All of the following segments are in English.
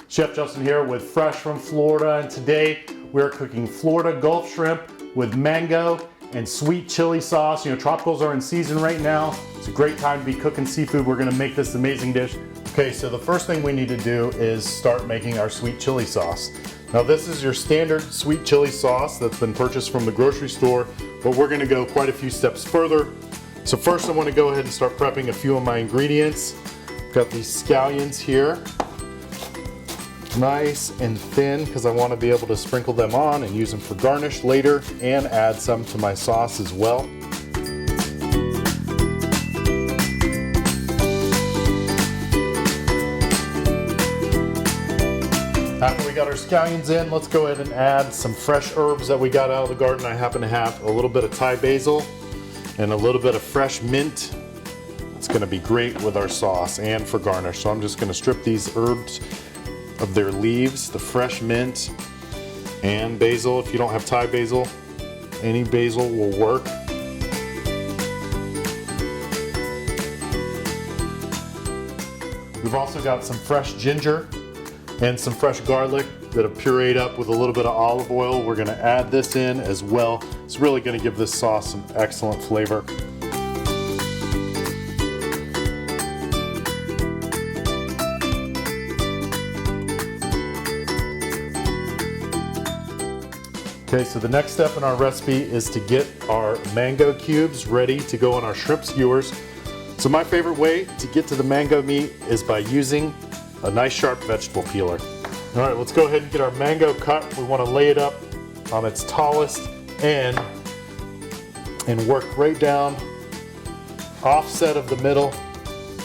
Chef Justin here with Fresh from Florida, and today we're cooking Florida Gulf shrimp with mango and sweet chili sauce. You know, tropicals are in season right now. It's a great time to be cooking seafood. We're gonna make this amazing dish. Okay, so the first thing we need to do is start making our sweet chili sauce. Now this is your standard sweet chili sauce that's been purchased from the grocery store, but we're gonna go quite a few steps further. So first I wanna go ahead and start prepping a few of my ingredients. Got these scallions here. Nice and thin because I want to be able to sprinkle them on and use them for garnish later and add some to my sauce as well. After we got our scallions in, let's go ahead and add some fresh herbs that we got out of the garden. I happen to have a little bit of Thai basil and a little bit of fresh mint. It's going to be great with our sauce and for garnish. So I'm just going to strip these herbs of their leaves, the fresh mint and basil. If you don't have Thai basil, any basil will work. We've also got some fresh ginger and some fresh garlic that have pureed up with a little bit of olive oil. We're going to add this in as well. It's really going to give this sauce some excellent flavor. Okay, so the next step in our recipe is to get our mango cubes ready to go on our shrimp skewers. So my favorite way to get to the mango meat is by using a nice sharp vegetable peeler. All right, let's go ahead and get our mango cut. We want to lay it up on its tallest end and work right down offset of the middle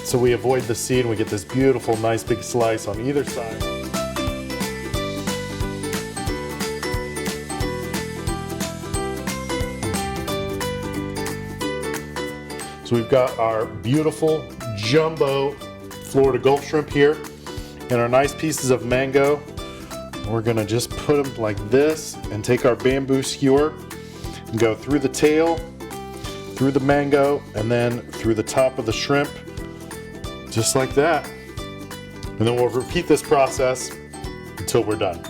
so we avoid the seed and we get this beautiful, nice big slice on either side. So we've got our beautiful jumbo Florida Gulf shrimp here and our nice pieces of mango. We're gonna just put them like this and take our bamboo skewer and go through the tail, through the mango, and then through the top of the shrimp, just like that. And then we'll repeat this process until we're done.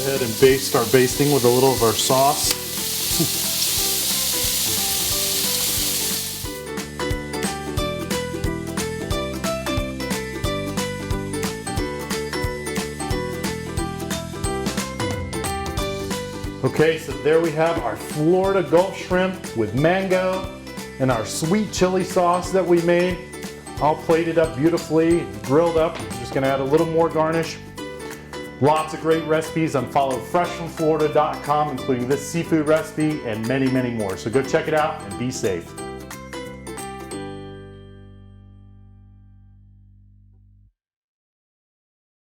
Ahead and start basting with a little of our sauce. Okay, so there we have our Florida Gulf shrimp with mango and our sweet chili sauce that we made. All plated up beautifully, grilled up. I'm just gonna add a little more garnish. Lots of great recipes on followfreshfromflorida.com, including this seafood recipe and many, many more. So go check it out and be safe.